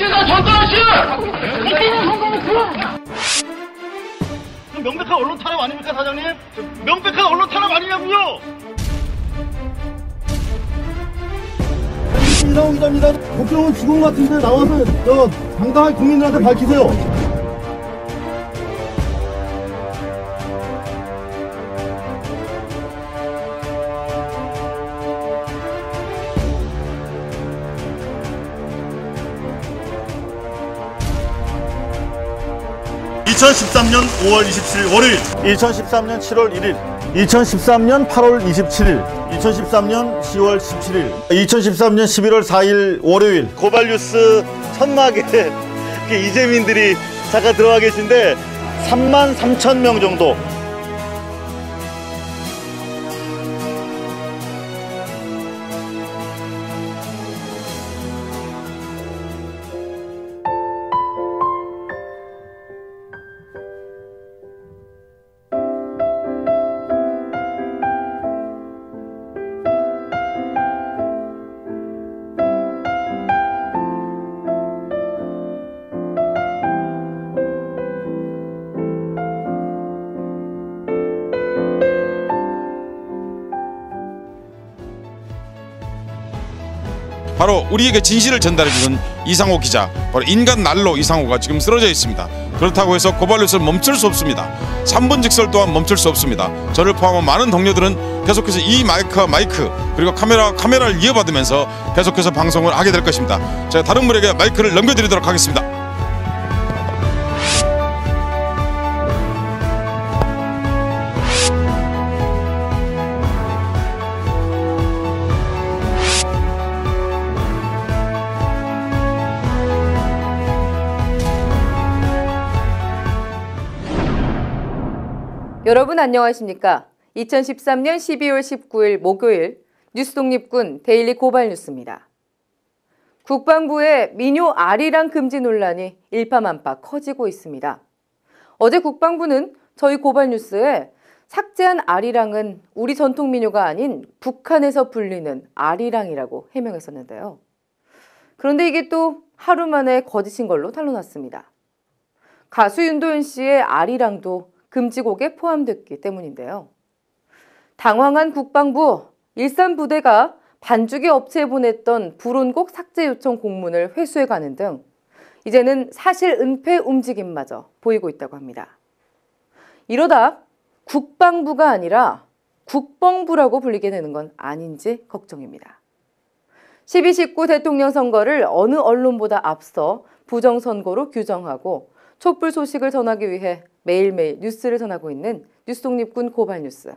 국제사 전달하시오! 이때는 성공했어! 명백한 언론 탄압 아닙니까, 사장님? 명백한 언론 탄압 아니냐고요! 이상호 기자입니다. 국정원 직원 같은데 나와서 당당하게 국민들한테 밝히세요. 2013년 5월 27일 월요일, 2013년 7월 1일, 2013년 8월 27일, 2013년 10월 17일, 2013년 11월 4일 월요일. 고발뉴스 천막에 이재민들이 잠깐 들어와 계신데 33,000명 정도. 바로 우리에게 진실을 전달해주는 이상호 기자, 바로 인간 난로 이상호가 지금 쓰러져 있습니다. 그렇다고 해서 고발뉴스를 멈출 수 없습니다. 3분 직설 또한 멈출 수 없습니다. 저를 포함한 많은 동료들은 계속해서 이 마이크와 마이크 그리고 카메라를 이어받으면서 계속해서 방송을 하게 될 것입니다. 제가 다른 분에게 마이크를 넘겨드리도록 하겠습니다. 여러분 안녕하십니까? 2013년 12월 19일 목요일 뉴스독립군 데일리 고발뉴스입니다. 국방부의 민요 아리랑 금지 논란이 일파만파 커지고 있습니다. 어제 국방부는 저희 고발뉴스에 삭제한 아리랑은 우리 전통 민요가 아닌 북한에서 불리는 아리랑이라고 해명했었는데요. 그런데 이게 또 하루 만에 거짓인 걸로 탄로났습니다. 가수 윤도현 씨의 아리랑도 금지곡에 포함됐기 때문인데요. 당황한 국방부, 일산부대가 반죽이 업체에 보냈던 불온곡 삭제 요청 공문을 회수해가는 등 이제는 사실 은폐 움직임마저 보이고 있다고 합니다. 이러다 국방부가 아니라 국방부라고 불리게 되는 건 아닌지 걱정입니다. 12.19 대통령 선거를 어느 언론보다 앞서 부정선거로 규정하고 촛불 소식을 전하기 위해 매일매일 뉴스를 전하고 있는 뉴스독립군 고발뉴스.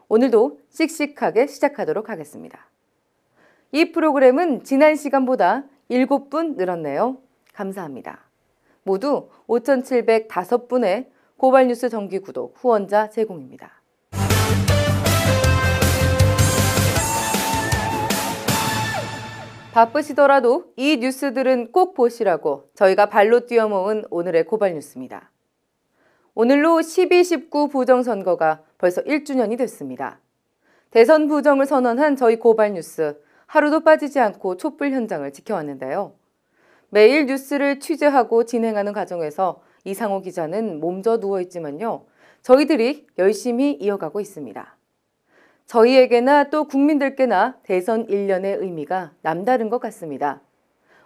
오늘도 씩씩하게 시작하도록 하겠습니다. 이 프로그램은 지난 시간보다 7분 늘었네요. 감사합니다. 모두 5,705분의 고발뉴스 정기구독 후원자 제공입니다. 바쁘시더라도 이 뉴스들은 꼭 보시라고 저희가 발로 뛰어 모은 오늘의 고발뉴스입니다. 오늘로 12.19 부정선거가 벌써 1주년이 됐습니다. 대선 부정을 선언한 저희 고발뉴스, 하루도 빠지지 않고 촛불 현장을 지켜왔는데요. 매일 뉴스를 취재하고 진행하는 과정에서 이상호 기자는 몸져 누워있지만요. 저희들이 열심히 이어가고 있습니다. 저희에게나 또 국민들께나 대선 1년의 의미가 남다른 것 같습니다.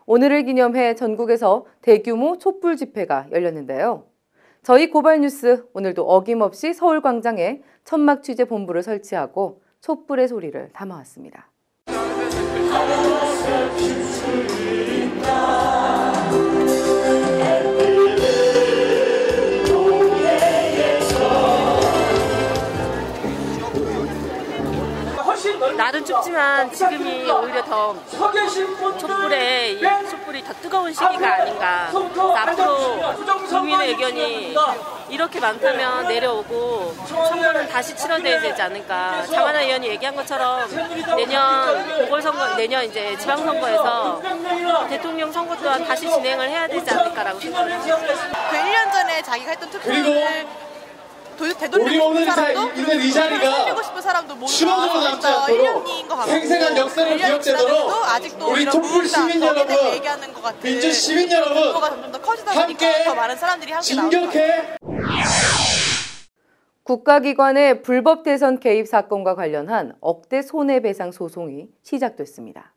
오늘을 기념해 전국에서 대규모 촛불 집회가 열렸는데요. 저희 고발뉴스 오늘도 어김없이 서울광장에 천막 취재 본부를 설치하고 촛불의 소리를 담아왔습니다. 날은 춥지만 지금이 오히려 더 촛불이 더 뜨거운 시기가 아닌가. 앞으로 국민의 의견이 이렇게 많다면 내려오고 선거는 다시 치러내야 되지 않을까. 장하나 의원이 얘기한 것처럼 내년 보궐선거, 내년 이제 지방선거에서 대통령 선거 또한 다시 진행을 해야 되지 않을까라고 생각합니다. 그 1년 전에 자기가 했던 투표를 우리 오늘 있는 이 자리가 추억으로 남지 않도록 생생한 역사를 기억되도록 우리 촛불 시민 여러분, 민주 시민 여러분 함께 진격해. 국가기관의 불법 대선 개입 사건과 관련한 억대 손해배상 소송이 시작됐습니다.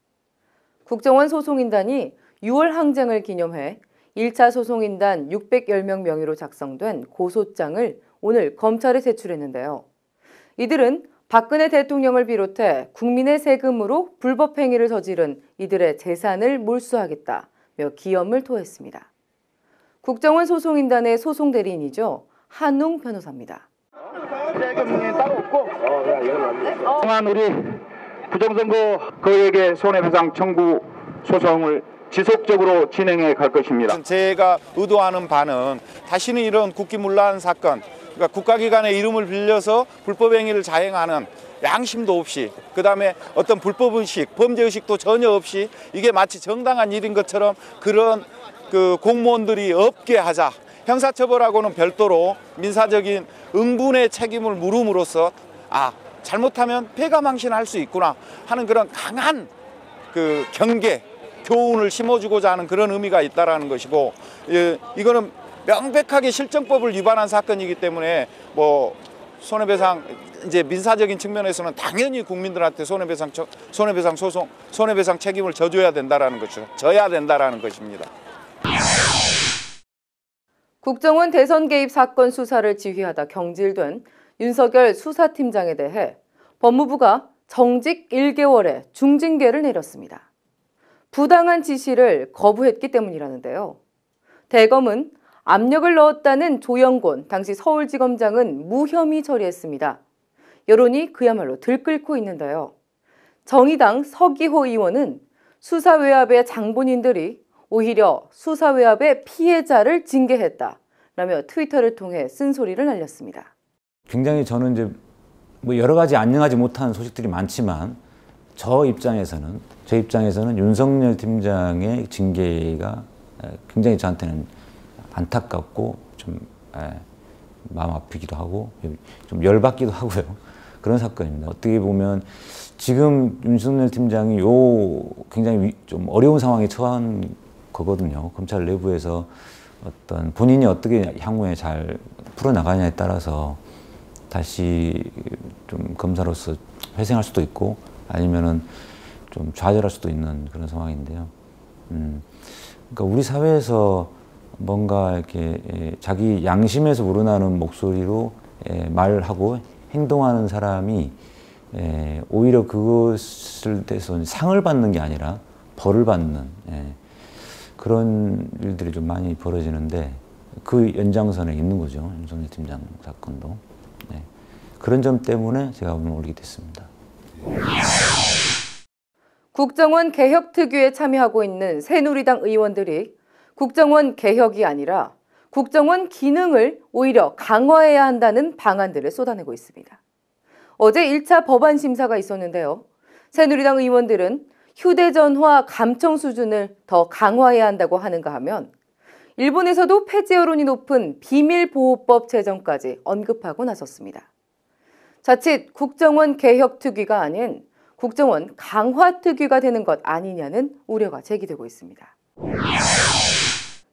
국정원 소송인단이 6월 항쟁을 기념해 1차 소송인단 610명 명의로 작성된 고소장을 오늘 검찰에 제출했는데요. 이들은 박근혜 대통령을 비롯해 국민의 세금으로 불법 행위를 저지른 이들의 재산을 몰수하겠다며 기염을 토했습니다. 국정원 소송인단의 소송 대리인이죠. 한웅 변호사입니다. 그동안 우리 부정선거 거액의 손해배상 청구 소송을 지속적으로 진행해 갈 것입니다. 제가 의도하는 바는 다시는 이런 국기문란 사건, 그러니까 국가기관의 이름을 빌려서 불법 행위를 자행하는 양심도 없이, 그다음에 어떤 불법의식, 범죄의식도 전혀 없이 이게 마치 정당한 일인 것처럼 그런 공무원들이 없게 하자. 형사처벌하고는 별도로 민사적인 응분의 책임을 물음으로써 잘못하면 폐가망신할 수 있구나 하는 그런 강한 경계, 교훈을 심어주고자 하는 그런 의미가 있다라는 것이고, 이거는 명백하게 실정법을 위반한 사건이기 때문에 손해배상 이제 민사적인 측면에서는 당연히 국민들한테 손해배상 소송, 손해배상 책임을 져줘야 된다라는 것이죠. 져야 된다라는 것입니다. 국정원 대선 개입 사건 수사를 지휘하다 경질된 윤석열 수사팀장에 대해 법무부가 정직 1개월의 중징계를 내렸습니다. 부당한 지시를 거부했기 때문이라는데요. 대검은 압력을 넣었다는 조영곤 당시 서울지검장은 무혐의 처리했습니다. 여론이 그야말로 들끓고 있는데요. 정의당 서기호 의원은 수사 외압의 장본인들이 오히려 수사 외압의 피해자를 징계했다라며 트위터를 통해 쓴소리를 날렸습니다. 굉장히 저는 이제 여러 가지 안녕하지 못한 소식들이 많지만 저 입장에서는 윤석열 팀장의 징계가 굉장히 저한테는 안타깝고 좀 마음 아프기도 하고 좀 열받기도 하고요. 그런 사건입니다. 어떻게 보면 지금 윤석열 팀장이 굉장히 좀 어려운 상황에 처한 거거든요. 검찰 내부에서 어떤 본인이 어떻게 향후에 잘 풀어나가냐에 따라서 다시 좀 검사로서 회생할 수도 있고 아니면은 좀 좌절할 수도 있는 그런 상황인데요. 그러니까 우리 사회에서 뭔가 이렇게 자기 양심에서 우러나는 목소리로 말하고 행동하는 사람이 오히려 그것을 대해서 상을 받는 게 아니라 벌을 받는 그런 일들이 좀 많이 벌어지는데 그 연장선에 있는 거죠. 윤석열 팀장 사건도. 그런 점 때문에 제가 오늘 올리게 됐습니다. 국정원 개혁특위에 참여하고 있는 새누리당 의원들이 국정원 개혁이 아니라 국정원 기능을 오히려 강화해야 한다는 방안들을 쏟아내고 있습니다. 어제 1차 법안 심사가 있었는데요. 새누리당 의원들은 휴대전화 감청 수준을 더 강화해야 한다고 하는가 하면 일본에서도 폐지 여론이 높은 비밀보호법 제정까지 언급하고 나섰습니다. 자칫 국정원 개혁특위가 아닌 국정원 강화특위가 되는 것 아니냐는 우려가 제기되고 있습니다.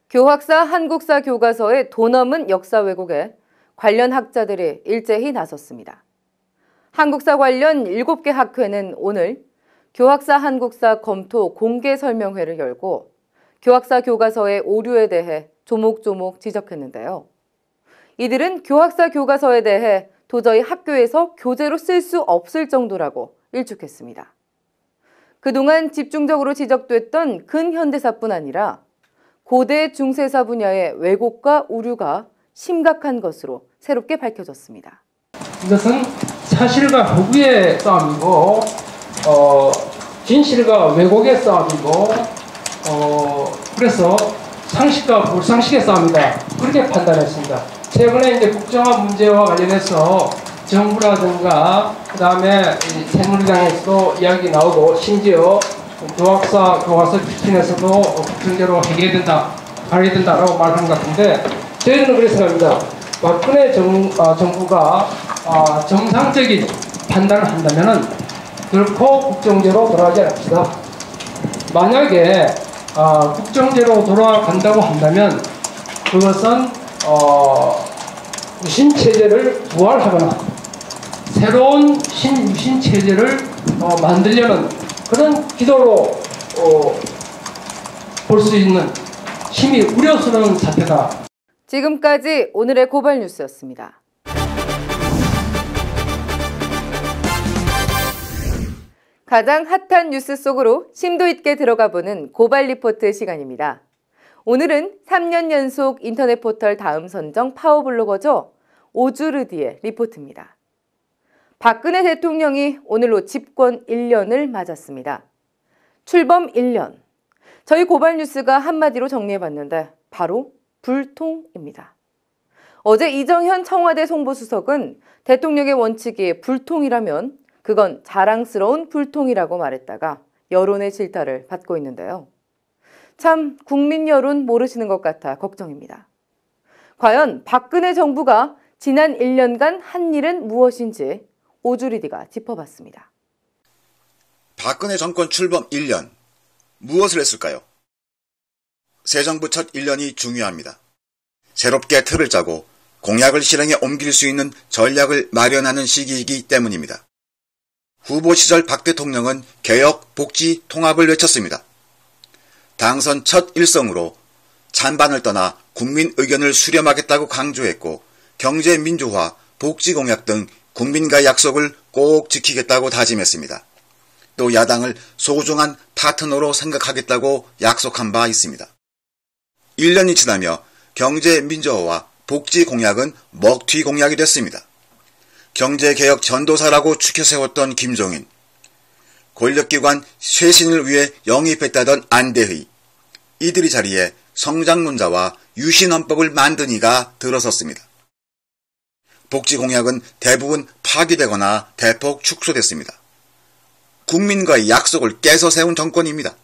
교학사 한국사 교과서의 도넘은 역사 왜곡에 관련 학자들이 일제히 나섰습니다. 한국사 관련 7개 학회는 오늘 교학사 한국사 검토 공개 설명회를 열고 교학사 교과서의 오류에 대해 조목조목 지적했는데요. 이들은 교학사 교과서에 대해 도저히 학교에서 교재로 쓸 수 없을 정도라고 일축했습니다. 그동안 집중적으로 지적됐던 근현대사뿐 아니라 고대 중세사 분야의 왜곡과 오류가 심각한 것으로 새롭게 밝혀졌습니다. 이것은 사실과 허구의 싸움이고 진실과 왜곡의 싸움이고 그래서 상식과 불상식의 싸움이다. 그렇게 판단했습니다. 최근에 이제 국정화 문제와 관련해서 정부라든가 그다음에 새누리당에서도 이야기 나오고 심지어 교학사 교과서 추진에서도 국정제로 해결해야 된다라고 말하는 것 같은데 저희는 그렇게 생각합니다. 박근혜 정부가 정상적인 판단을 한다면 결코 국정제로 돌아가지 않습니다. 만약에 국정제로 돌아간다고 한다면 그것은 유신체제를 부활하거나 새로운 유신체제를 만들려는 그런 기도로 볼 수 있는 심히 우려스러운 사태다. 지금까지 오늘의 고발 뉴스였습니다. 가장 핫한 뉴스 속으로 심도 있게 들어가보는 고발 리포트 시간입니다. 오늘은 3년 연속 인터넷 포털 다음 선정 파워블로거죠. 오주르디의 리포트입니다. 박근혜 대통령이 오늘로 집권 1년을 맞았습니다. 출범 1년. 저희 고발 뉴스가 한마디로 정리해봤는데 바로 불통입니다. 어제 이정현 청와대 송보수석은 대통령의 원칙이 불통이라면 그건 자랑스러운 불통이라고 말했다가 여론의 질타를 받고 있는데요. 참 국민 여론 모르시는 것 같아 걱정입니다. 과연 박근혜 정부가 지난 1년간 한 일은 무엇인지 오주리디가 짚어봤습니다. 박근혜 정권 출범 1년, 무엇을 했을까요? 새 정부 첫 1년이 중요합니다. 새롭게 틀을 짜고 공약을 실행에 옮길 수 있는 전략을 마련하는 시기이기 때문입니다. 후보 시절 박 대통령은 개혁, 복지, 통합을 외쳤습니다. 당선 첫 일성으로 찬반을 떠나 국민 의견을 수렴하겠다고 강조했고 경제 민주화, 복지 공약 등 국민과의 약속을 꼭 지키겠다고 다짐했습니다. 또 야당을 소중한 파트너로 생각하겠다고 약속한 바 있습니다. 1년이 지나며 경제 민주화와 복지 공약은 먹튀 공약이 됐습니다. 경제개혁 전도사라고 추켜 세웠던 김종인, 권력기관 쇄신을 위해 영입했다던 안대의, 이들이 자리에 성장문자와 유신헌법을 만든 이가 들어섰습니다. 복지 공약은 대부분 파기되거나 대폭 축소됐습니다. 국민과의 약속을 깨서 세운 정권입니다.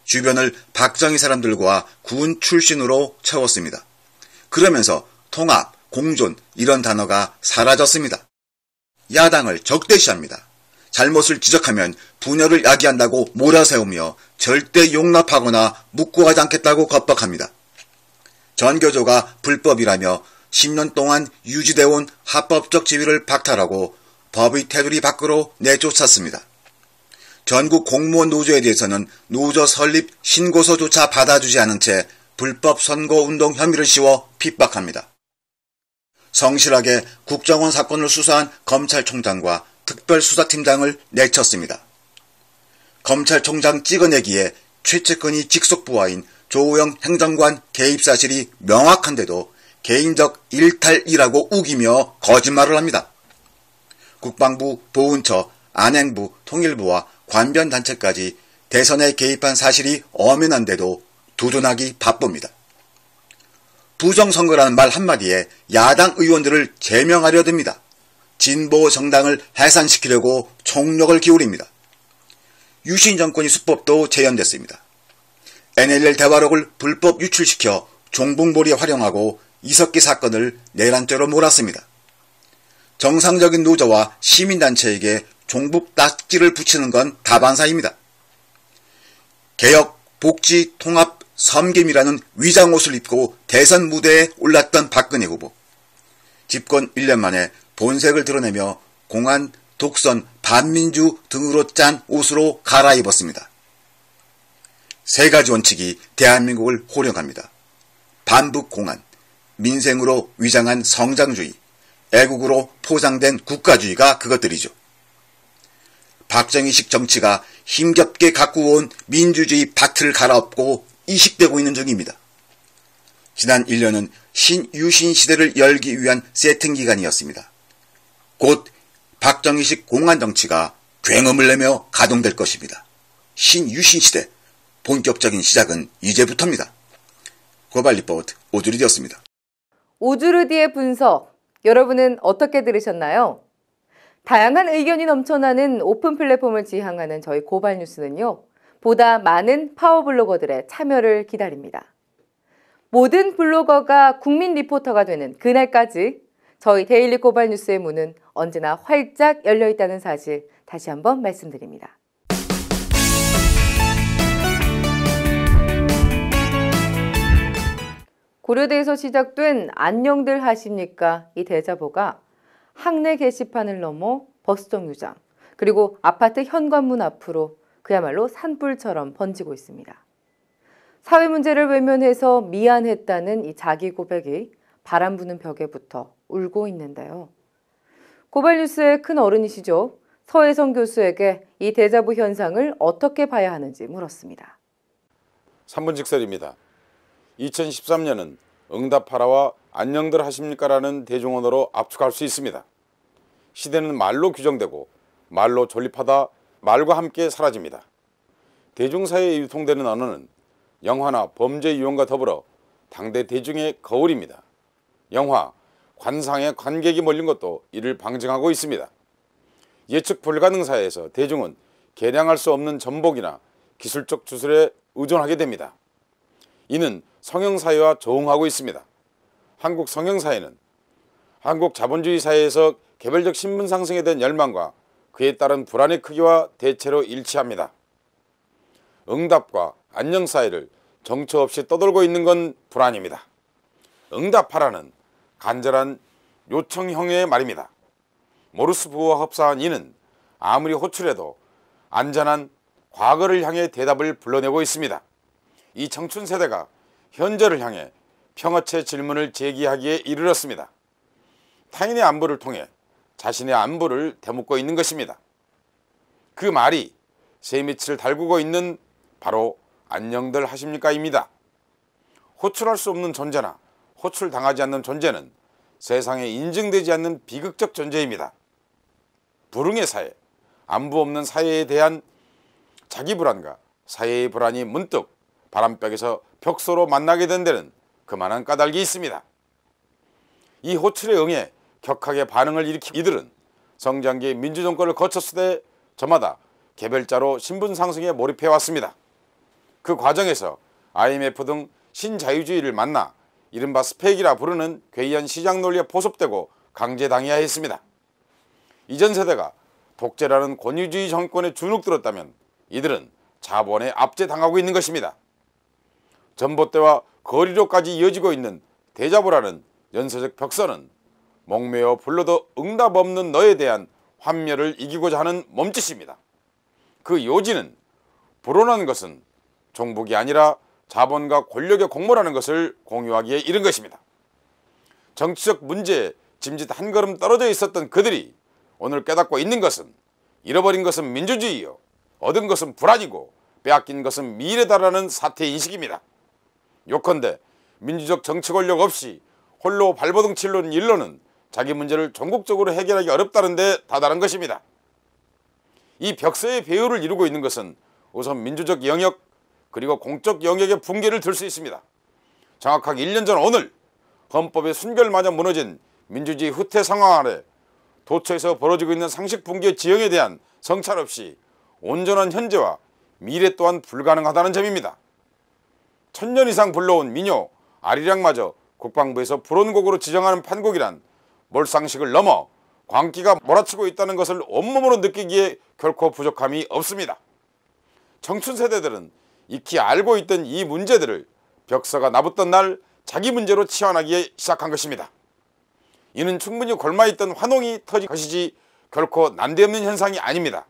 주변을 박정희 사람들과 군 출신으로 채웠습니다. 그러면서 통합, 공존 이런 단어가 사라졌습니다. 야당을 적대시합니다. 잘못을 지적하면 분열을 야기한다고 몰아세우며 절대 용납하거나 묵고하지 않겠다고 겁박합니다. 전교조가 불법이라며 10년 동안 유지되어 온 합법적 지위를 박탈하고 법의 테두리 밖으로 내쫓았습니다. 전국 공무원 노조에 대해서는 노조 설립 신고서조차 받아주지 않은 채 불법 선거운동 혐의를 씌워 핍박합니다. 성실하게 국정원 사건을 수사한 검찰총장과 특별수사팀장을 내쳤습니다. 검찰총장 찍어내기에 최측근이 직속부하인 조호영 행정관 개입 사실이 명확한데도 개인적 일탈이라고 우기며 거짓말을 합니다. 국방부, 보훈처, 안행부, 통일부와 관변단체까지 대선에 개입한 사실이 엄연한데도 두둔하기 바쁩니다. 부정선거라는 말 한마디에 야당 의원들을 제명하려 듭니다. 진보 정당을 해산시키려고 총력을 기울입니다. 유신 정권이 수법도 재현됐습니다. NLL 대화록을 불법 유출시켜 종북몰이에 활용하고 이석기 사건을 내란죄로 몰았습니다. 정상적인 노조와 시민단체에게 종북 딱지를 붙이는 건 다반사입니다. 개혁, 복지, 통합, 섬김이라는 위장옷을 입고 대선 무대에 올랐던 박근혜 후보. 집권 1년 만에 본색을 드러내며 공안, 독선, 반민주 등으로 짠 옷으로 갈아입었습니다. 세 가지 원칙이 대한민국을 호령합니다. 반북 공안, 민생으로 위장한 성장주의, 애국으로 포장된 국가주의가 그것들이죠. 박정희식 정치가 힘겹게 가꾸어온 민주주의 밭을 갈아엎고 이식되고 있는 중입니다. 지난 1년은 신유신 시대를 열기 위한 세팅 기간이었습니다. 곧 박정희식 공안 정치가 굉음을 내며 가동될 것입니다. 신유신 시대, 본격적인 시작은 이제부터입니다. 고발 리포트 오주르디였습니다. 오주르디의 분석, 여러분은 어떻게 들으셨나요? 다양한 의견이 넘쳐나는 오픈 플랫폼을 지향하는 저희 고발 뉴스는요, 보다 많은 파워블로거들의 참여를 기다립니다. 모든 블로거가 국민 리포터가 되는 그날까지 저희 데일리 고발 뉴스의 문은 언제나 활짝 열려 있다는 사실 다시 한번 말씀드립니다. 고려대에서 시작된 안녕들 하십니까? 이 대자보가 학내 게시판을 넘어 버스 정류장 그리고 아파트 현관문 앞으로 그야말로 산불처럼 번지고 있습니다. 사회 문제를 외면해서 미안했다는 이 자기 고백이 바람 부는 벽에 붙어 울고 있는데요. 고발뉴스의 큰 어른이시죠. 서혜성 교수에게 이 대자보 현상을 어떻게 봐야 하는지 물었습니다. 3분 직설입니다. 2013년은 응답하라와 안녕들 하십니까라는 대중언어로 압축할 수 있습니다. 시대는 말로 규정되고 말로 존립하다 말과 함께 사라집니다. 대중사회에 유통되는 언어는 영화나 범죄 유형과 더불어 당대 대중의 거울입니다. 영화, 관상에 관객이 몰린 것도 이를 방증하고 있습니다. 예측 불가능 사회에서 대중은 계량할 수 없는 전복이나 기술적 주술에 의존하게 됩니다. 이는 성형사회와 조응하고 있습니다. 한국 성형사회는 한국 자본주의 사회에서 개별적 신분 상승에 대한 열망과 그에 따른 불안의 크기와 대체로 일치합니다. 응답과 안녕사회를 정처 없이 떠돌고 있는 건 불안입니다. 응답하라는 간절한 요청형의 말입니다. 모르스 부호와 흡사한 이는 아무리 호출해도 안전한 과거를 향해 대답을 불러내고 있습니다. 이 청춘 세대가 현재를 향해 평어체 질문을 제기하기에 이르렀습니다. 타인의 안부를 통해 자신의 안부를 되묻고 있는 것입니다. 그 말이 새밑을 달구고 있는 바로 안녕들 하십니까입니다. 호출할 수 없는 존재나 호출당하지 않는 존재는 세상에 인증되지 않는 비극적 존재입니다. 불응의 사회, 안부 없는 사회에 대한 자기 불안과 사회의 불안이 문득 바람벽에서 벽소로 만나게 된 데는 그만한 까닭이 있습니다. 이 호출에 응해 격하게 반응을 일으킨 이들은 성장기의 민주정권을 거쳤을 때 저마다 개별자로 신분 상승에 몰입해 왔습니다. 그 과정에서 IMF 등 신자유주의를 만나 이른바 스펙이라 부르는 괴이한 시장 논리에 포섭되고 강제당해야 했습니다. 이전 세대가 독재라는 권위주의 정권에 주눅들었다면 이들은 자본에 압제당하고 있는 것입니다. 전봇대와 거리로까지 이어지고 있는 대자보라는 연쇄적 벽선은 목매어 불러도 응답 없는 너에 대한 환멸을 이기고자 하는 몸짓입니다. 그 요지는 불온한 것은 종북이 아니라 자본과 권력의 공모라는 것을 공유하기에 이른 것입니다. 정치적 문제에 짐짓 한 걸음 떨어져 있었던 그들이 오늘 깨닫고 있는 것은 잃어버린 것은 민주주의요, 얻은 것은 불안이고 빼앗긴 것은 미래다라는 사태인식입니다. 요컨대 민주적 정치 권력 없이 홀로 발버둥 칠는 일로는 자기 문제를 전국적으로 해결하기 어렵다는 데 다다른 것입니다. 이 벽서의 배후를 이루고 있는 것은 우선 민주적 영역 그리고 공적 영역의 붕괴를 들 수 있습니다. 정확하게 1년 전 오늘 헌법의 순결마저 무너진 민주주의 후퇴 상황 아래 도처에서 벌어지고 있는 상식 붕괴 지형에 대한 성찰 없이 온전한 현재와 미래 또한 불가능하다는 점입니다. 1000년 이상 불러온 민요 아리랑마저 국방부에서 불온곡으로 지정하는 판곡이란 몰상식을 넘어 광기가 몰아치고 있다는 것을 온몸으로 느끼기에 결코 부족함이 없습니다. 청춘 세대들은 익히 알고 있던 이 문제들을 벽서가 나붙던 날 자기 문제로 치환하기 시작한 것입니다. 이는 충분히 골마있던 환홍이 터진 것이지 결코 난데없는 현상이 아닙니다.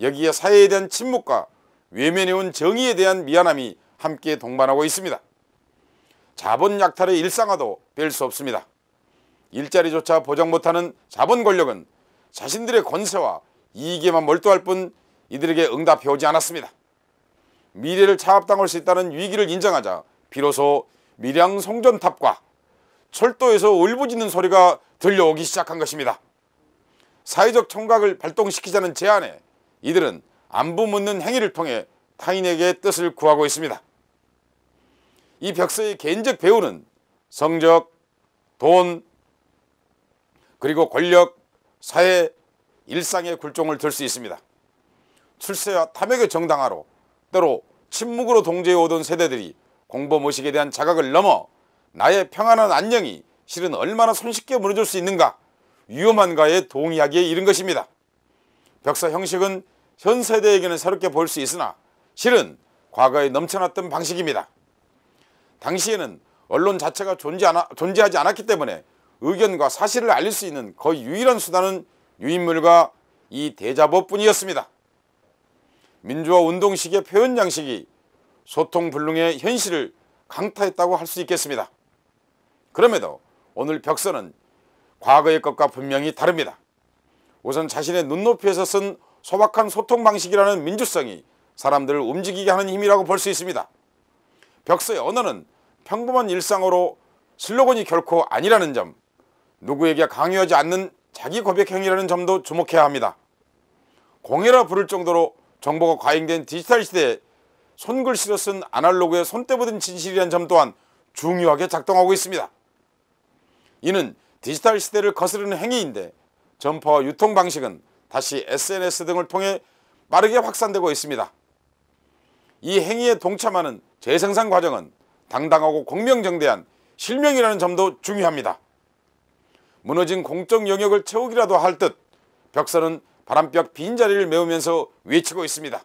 여기에 사회에 대한 침묵과 외면해온 정의에 대한 미안함이 함께 동반하고 있습니다. 자본 약탈의 일상화도 뺄 수 없습니다. 일자리조차 보장 못하는 자본 권력은 자신들의 권세와 이익에만 몰두할 뿐 이들에게 응답해오지 않았습니다. 미래를 차압당할 수 있다는 위기를 인정하자 비로소 밀양 송전탑과 철도에서 울부짖는 소리가 들려오기 시작한 것입니다. 사회적 청각을 발동시키자는 제안에 이들은 안부 묻는 행위를 통해 타인에게 뜻을 구하고 있습니다. 이 벽서의 개인적 배후는 성적, 돈, 그리고 권력, 사회, 일상의 굴종을 들 수 있습니다. 출세와 탐욕의 정당화로 때로 침묵으로 동조해 오던 세대들이 공범의식에 대한 자각을 넘어 나의 평안한 안녕이 실은 얼마나 손쉽게 무너질 수 있는가, 위험한가에 동의하기에 이른 것입니다. 벽서 형식은 현 세대에게는 새롭게 보일 수 있으나 실은 과거에 넘쳐났던 방식입니다. 당시에는 언론 자체가 존재하지 않았기 때문에 의견과 사실을 알릴 수 있는 거의 유일한 수단은 유인물과 이 대자보뿐이었습니다. 민주화 운동 시기의 표현 양식이 소통불능의 현실을 강타했다고 할 수 있겠습니다. 그럼에도 오늘 벽서는 과거의 것과 분명히 다릅니다. 우선 자신의 눈높이에서 쓴 소박한 소통 방식이라는 민주성이 사람들을 움직이게 하는 힘이라고 볼 수 있습니다. 벽서의 언어는 평범한 일상어로 슬로건이 결코 아니라는 점, 누구에게 강요하지 않는 자기 고백행위라는 점도 주목해야 합니다. 공해라 부를 정도로 정보가 과잉된 디지털 시대에 손글씨로 쓴 아날로그의 손때 묻은 진실이라는 점 또한 중요하게 작동하고 있습니다. 이는 디지털 시대를 거스르는 행위인데 전파와 유통 방식은 다시 SNS 등을 통해 빠르게 확산되고 있습니다. 이 행위에 동참하는 재생산 과정은 당당하고 공명정대한 실명이라는 점도 중요합니다. 무너진 공적 영역을 채우기라도 할 듯 벽서는 바람벽 빈자리를 메우면서 외치고 있습니다.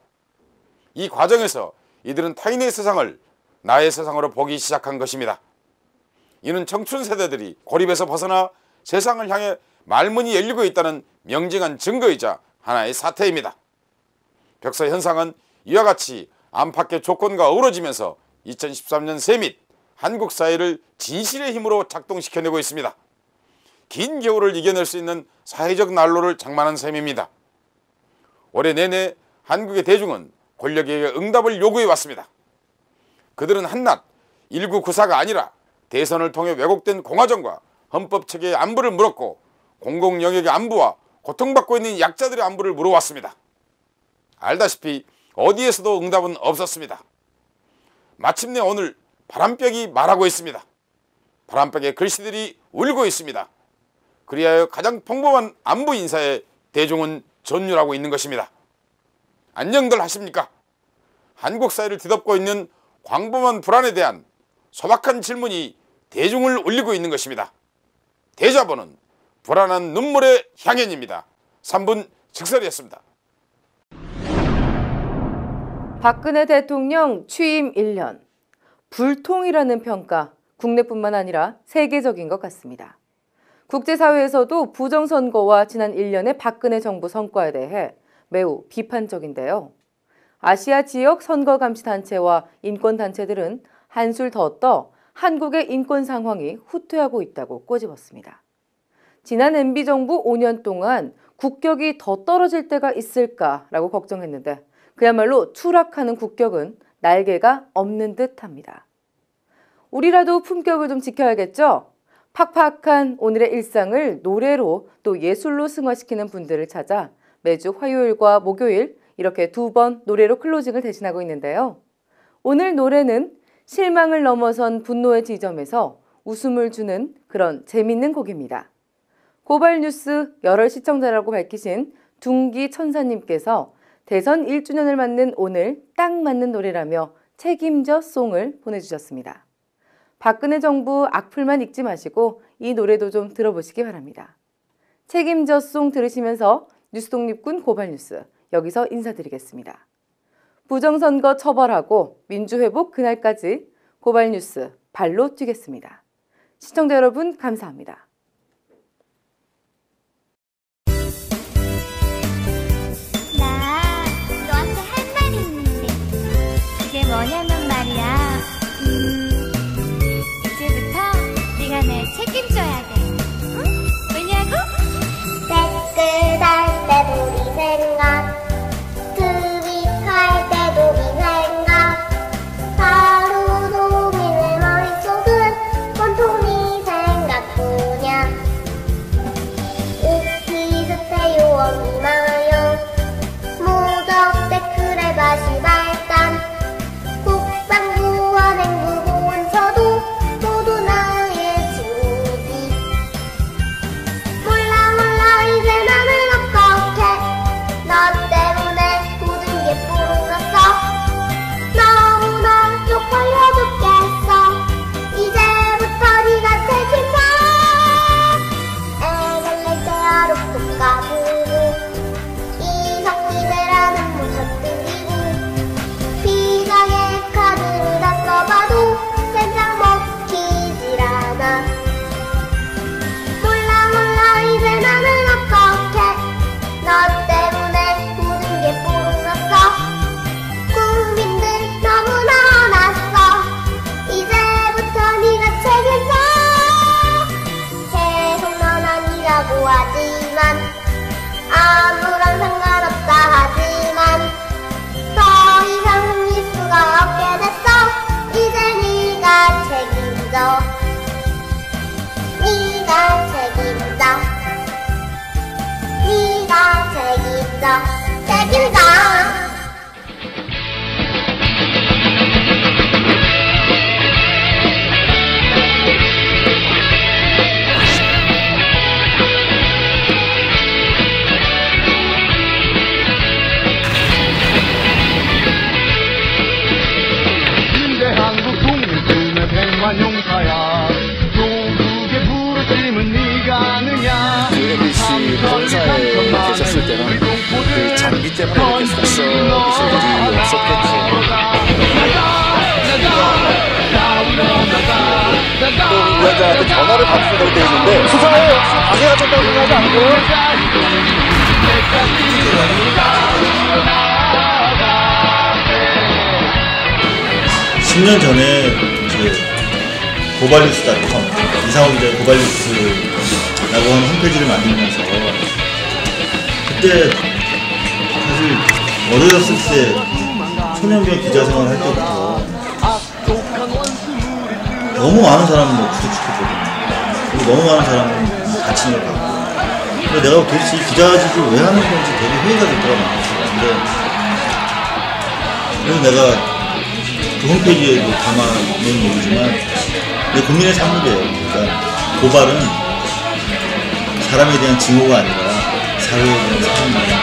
이 과정에서 이들은 타인의 세상을 나의 세상으로 보기 시작한 것입니다. 이는 청춘 세대들이 고립에서 벗어나 세상을 향해 말문이 열리고 있다는 명징한 증거이자 하나의 사태입니다. 벽서 현상은 이와 같이 안팎의 조건과 어우러지면서 2013년 새 및 한국 사회를 진실의 힘으로 작동시켜내고 있습니다. 긴 겨울을 이겨낼 수 있는 사회적 난로를 장만한 셈입니다. 올해 내내 한국의 대중은 권력에게 응답을 요구해 왔습니다. 그들은 한낱 1994가 아니라 대선을 통해 왜곡된 공화정과 헌법체계의 안부를 물었고 공공영역의 안부와 고통받고 있는 약자들의 안부를 물어왔습니다. 알다시피 어디에서도 응답은 없었습니다. 마침내 오늘 바람벽이 말하고 있습니다. 바람벽의 글씨들이 울고 있습니다. 그리하여 가장 평범한 안부 인사에 대중은 전율하고 있는 것입니다. 안녕들 하십니까? 한국 사회를 뒤덮고 있는 광범한 불안에 대한 소박한 질문이 대중을 울리고 있는 것입니다. 대자보는 불안한 눈물의 향연입니다. 3분 직설이었습니다. 박근혜 대통령 취임 1년. 불통이라는 평가, 국내뿐만 아니라 세계적인 것 같습니다. 국제사회에서도 부정선거와 지난 1년의 박근혜 정부 성과에 대해 매우 비판적인데요. 아시아 지역 선거감시단체와 인권단체들은 한술 더 떠 한국의 인권 상황이 후퇴하고 있다고 꼬집었습니다. 지난 MB정부 5년 동안 국격이 더 떨어질 때가 있을까라고 걱정했는데 그야말로 추락하는 국격은 날개가 없는 듯합니다. 우리라도 품격을 좀 지켜야겠죠? 팍팍한 오늘의 일상을 노래로 또 예술로 승화시키는 분들을 찾아 매주 화요일과 목요일 이렇게 2번 노래로 클로징을 대신하고 있는데요. 오늘 노래는 실망을 넘어선 분노의 지점에서 웃음을 주는 그런 재밌는 곡입니다. 고발뉴스 열혈 시청자라고 밝히신 둥기 천사님께서 대선 1주년을 맞는 오늘 딱 맞는 노래라며 책임져 송을 보내주셨습니다. 박근혜 정부 악플만 읽지 마시고 이 노래도 좀 들어보시기 바랍니다. 책임져 송 들으시면서 뉴스독립군 고발뉴스 여기서 인사드리겠습니다. 부정선거 처벌하고 민주회복 그날까지 고발뉴스 발로 뛰겠습니다. 시청자 여러분 감사합니다. 나 너한테 할 말이 있는데 그게 뭐냐면 말이야 이제부터 네가 날 책임져야 돼. 응? 왜냐고? 댓글 달 때도 네 생각 트윗할 때도 네 생각 하루 종일 내 머릿속은 온통 네 생각뿐이야. 비슷해요 원망하여 무적 댓글에 바시발단 국방부와 행정부원서도 모두 나의 친구지. 하지만 아무런 상관없다 하지만 더 이상 숨길 수가 없게 됐어. 이제 네가 책임져. 네가 책임져. 네가 책임져. 책임져. 용사야 조국의 부르심은 네가 아느냐. ABC 본사에 계셨을 때는 그 장비 때문에 이렇게 속썩이실 일이 없었겠죠. 또 위원장한테 전화를 받으시다고 되어 있는데 수사에 방해가 된다고 생각하지 않고요? 10년 전에 고발뉴스.com, 이상호 기자의 고발뉴스라고 하는 홈페이지를 만들면서 그때 사실 어렸을 때 초년병 기자 생활을 할 때부터 너무 많은 사람을 구속시켰거든요. 그리고 너무 많은 사람을 갇히는 걸 봤고, 근데 내가 도대체 이 기자직을 왜 하는 건지 되게 회의가 됐더라고요. 그래서 내가 그 홈페이지에도 담아놓은 얘기지만 내 국민의 산물이에요. 그러니까 고발은 사람에 대한 증오가 아니라 사회에 대한 사랑입니다.